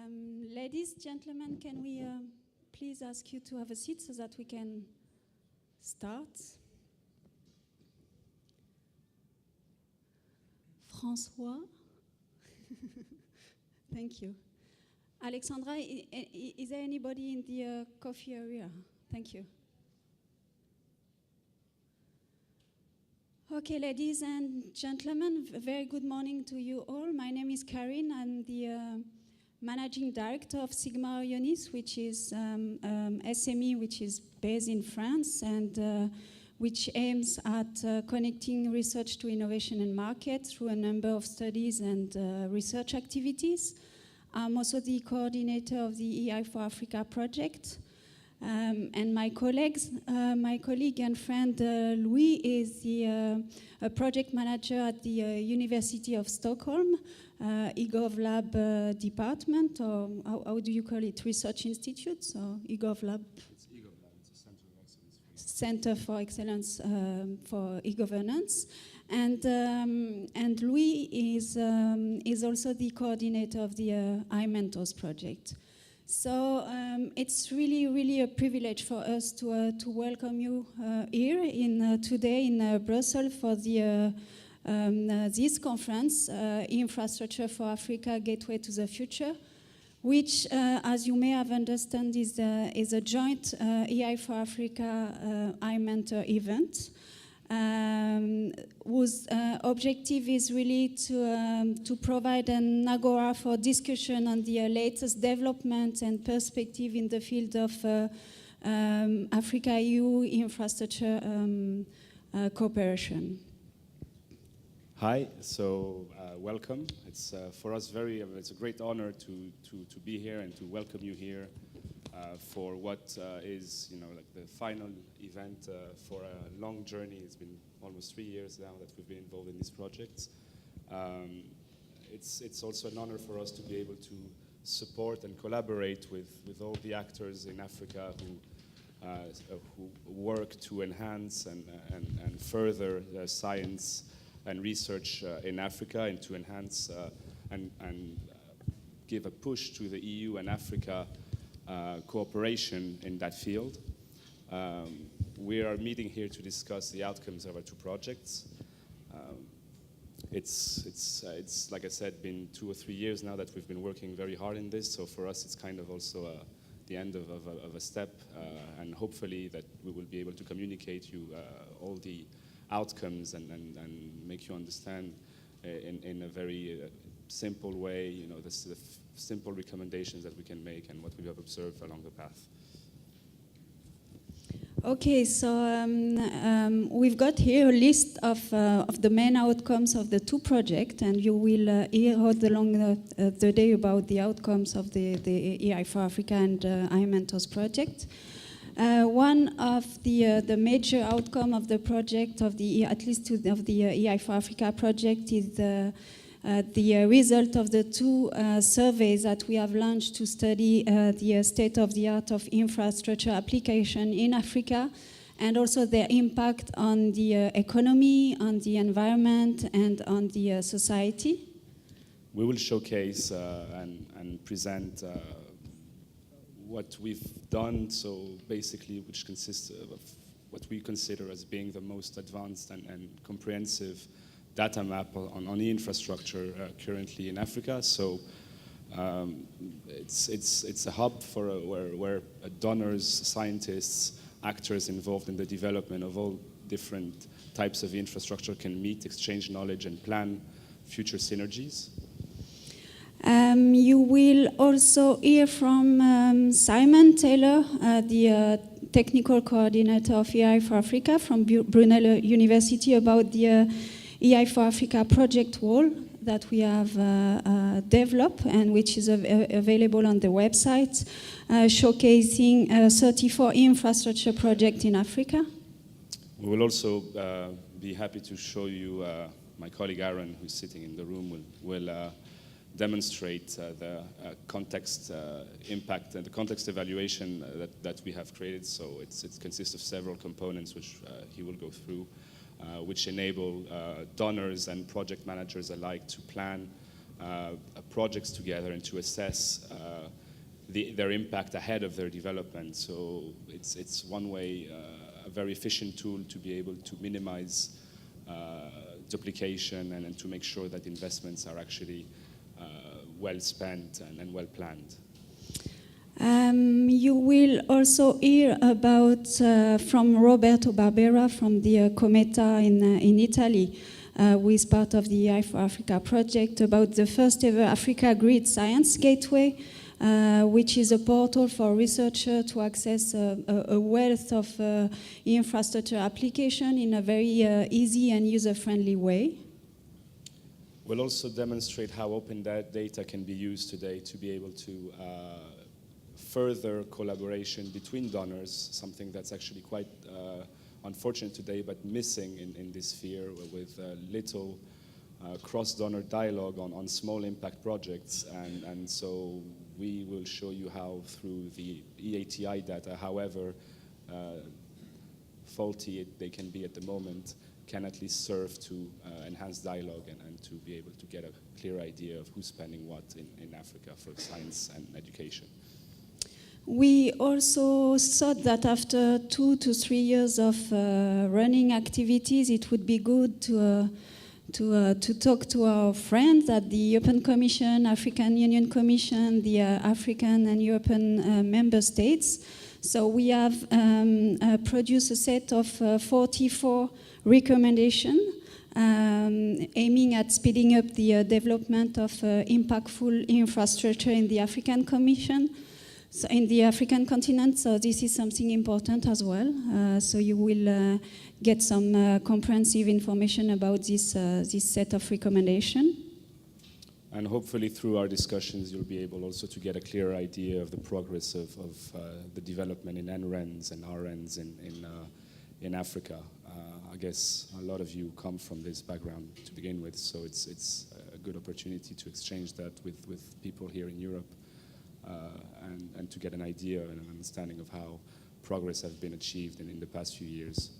Ladies, gentlemen, can we please ask you to have a seat so that we can start? François? Thank you. Alexandra, is there anybody in the coffee area? Thank you. Okay, ladies and gentlemen, a very good morning to you all. My name is Karine. I'm the Managing Director of Sigma Orionis, which is SME, which is based in France and which aims at connecting research to innovation and market through a number of studies and research activities. I'm also the coordinator of the EI for Africa project. And my colleague and friend Louis is the project manager at the University of Stockholm, eGovLab department, or how do you call it, research institute, so eGovLab? It's eGovLab, it's a center of excellence. Center for excellence for e-governance. And Louis is also the coordinator of the iMentors project. So it's really a privilege for us to welcome you here today in Brussels for the this conference, Infrastructure for Africa: Gateway to the Future, which, as you may have understood, is a joint EI for Africa iMentor event. Whose objective is really to provide an agora for discussion on the latest development and perspective in the field of Africa-EU infrastructure cooperation. Hi, so welcome. It's for us it's a great honor to be here and to welcome you here for what is, like the final event for a long journey. It's been almost 3 years now that we've been involved in this project. It's also an honor for us to be able to support and collaborate with all the actors in Africa who work to enhance and further science and research in Africa, and to enhance and give a push to the EU and Africa cooperation in that field. We are meeting here to discuss the outcomes of our two projects. It's like I said, been 2 or 3 years now that we've been working very hard in this. So for us, it's kind of also the end of a step, and hopefully that we will be able to communicate you all the outcomes and make you understand in a very simple way, the simple recommendations that we can make and what we have observed along the path. Okay, so we've got here a list of the main outcomes of the two projects, and you will hear all along the day about the outcomes of the EI for Africa and iMentors project. One of the major outcome of the project, at least of the EI for Africa project, is the result of the two surveys that we have launched to study the state-of-the-art of infrastructure application in Africa, and also their impact on the economy, on the environment, and on the society. We will showcase and present what we've done, so basically which consists of what we consider as being the most advanced and comprehensive data map on the infrastructure currently in Africa. So it's a hub for where donors, scientists, actors involved in the development of all different types of infrastructure can meet, exchange knowledge, and plan future synergies. You will also hear from Simon Taylor, the technical coordinator of EI for Africa from Brunel University, about the EI for Africa project wall that we have developed and which is available on the website, showcasing 34 infrastructure projects in Africa. We will also be happy to show you, my colleague Aaron, who's sitting in the room, will demonstrate the context impact and the context evaluation that we have created. So it consists of several components which he will go through, which enable donors and project managers alike to plan projects together and to assess their impact ahead of their development. So it's one way, a very efficient tool to be able to minimize duplication and to make sure that investments are actually well spent and well planned. You will also hear about from Roberto Barbera from the Cometa in Italy, who is part of the AI for Africa project, about the first ever Africa Grid Science Gateway, which is a portal for researchers to access a wealth of infrastructure application in a very easy and user-friendly way. We'll also demonstrate how open data can be used today to be able to further collaboration between donors, something that's actually quite unfortunate today, but missing in this sphere, with little cross-donor dialogue on small impact projects. And so we will show you how through the EATI data, however faulty they can be at the moment, can at least serve to enhance dialogue and to be able to get a clear idea of who's spending what in Africa for science and education. We also thought that after 2 to 3 years of running activities, it would be good to talk to our friends at the European Commission, African Union Commission, the African and European member states. So we have produced a set of 44 recommendations aiming at speeding up the development of impactful infrastructure in the African Commission. So in the African continent, so this is something important as well. So you will get some comprehensive information about this set of recommendations. And hopefully through our discussions, you'll be able also to get a clear idea of the progress of the development in NRENs and RNs in Africa. I guess a lot of you come from this background to begin with, so it's a good opportunity to exchange that with people here in Europe. And to get an idea and an understanding of how progress has been achieved in the past few years.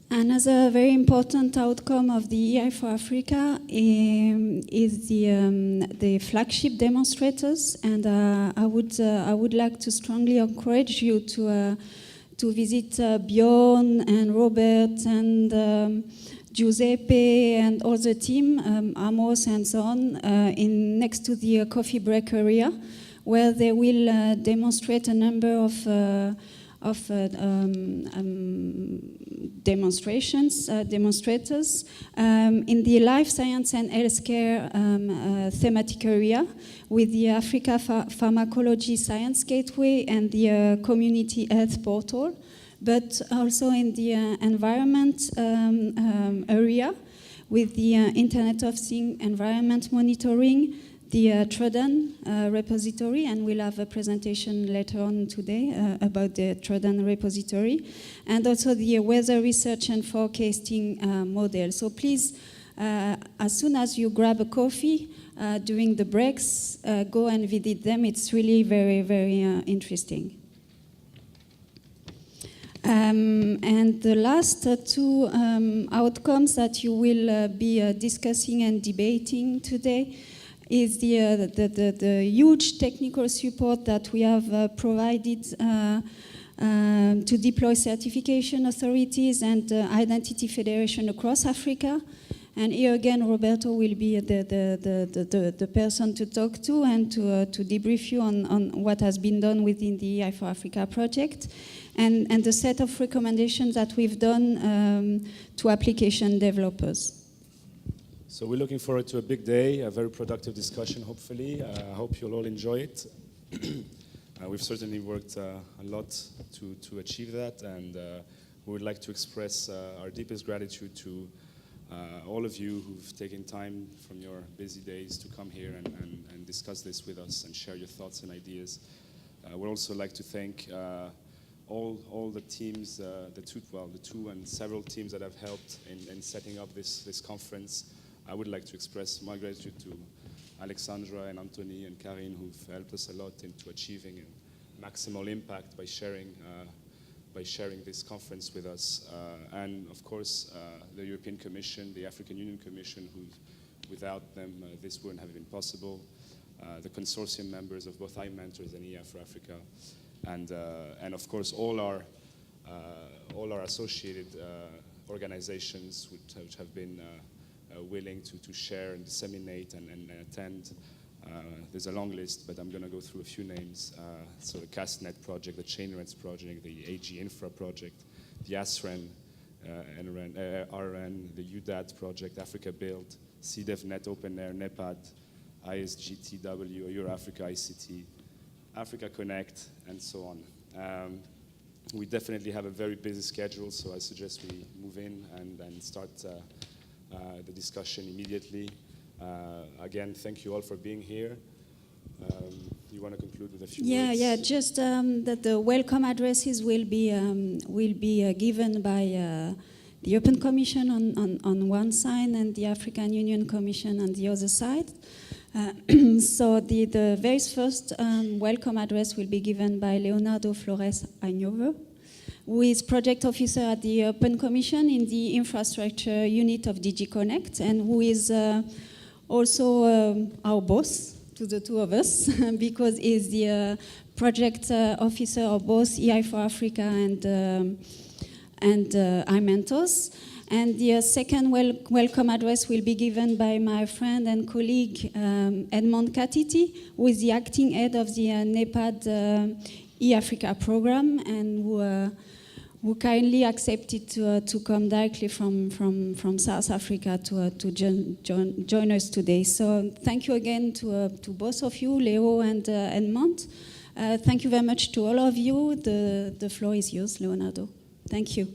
Another very important outcome of the AI for Africa is the flagship demonstrators, and I would like to strongly encourage you to visit Bjorn and Robert and Giuseppe and all the team, Amos and so on, next to the coffee break area, where they will demonstrate a number of demonstrators in the life science and healthcare thematic area, with the Africa Pharmacology Science Gateway and the Community Health Portal, but also in the environment area, with the Internet of Things environment monitoring, the Trodan repository, and we'll have a presentation later on today about the Trodan repository, and also the weather research and forecasting model. So please, as soon as you grab a coffee during the breaks, go and visit them. It's really very, very interesting. And the last two outcomes that you will be discussing and debating today is the huge technical support that we have provided to deploy certification authorities and identity federation across Africa. And here again, Roberto will be the person to talk to and to debrief you on what has been done within the AI for Africa project, and the set of recommendations that we've done to application developers. So we're looking forward to a big day, a very productive discussion, hopefully. I hope you'll all enjoy it. We've certainly worked a lot to achieve that, and we would like to express our deepest gratitude to all of you who've taken time from your busy days to come here and discuss this with us and share your thoughts and ideas. We'd also like to thank all the teams, the two and several teams that have helped in setting up this conference. I would like to express my gratitude to Alexandra and Anthony and Karine, who've helped us a lot into achieving a maximal impact by sharing this conference with us. And of course, the European Commission, the African Union Commission, without them, this wouldn't have been possible. The consortium members of both iMentors and EA for Africa, and of course all our associated organizations which have been willing to share and disseminate and attend. There's a long list, but I'm going to go through a few names. So the CastNet project, the ChainRents project, the AG Infra project, the ASREN, RN, the UDAT project, Africa Build, CDEVNet, OpenAir, NEPAD, ISGTW, Euro-Africa ICT, Africa Connect, and so on. We definitely have a very busy schedule, so I suggest we move in and start the discussion immediately. Again, thank you all for being here. You want to conclude with a few words? Yeah, just that the welcome addresses will be given by the European Commission on one side and the African Union Commission on the other side. So the very first welcome address will be given by Leonardo Flores Agnover, who is project officer at the European Commission in the infrastructure unit of DG Connect, and who is also our boss to the two of us, because he's the project officer of both EI for Africa and iMentors. And the second welcome address will be given by my friend and colleague Edmond Katiti, who is the acting head of the NEPAD e-Africa program, and who kindly accepted to come directly from South Africa to join us today. So thank you again to both of you, Leo and Edmond. Thank you very much to all of you. The floor is yours, Leonardo. Thank you.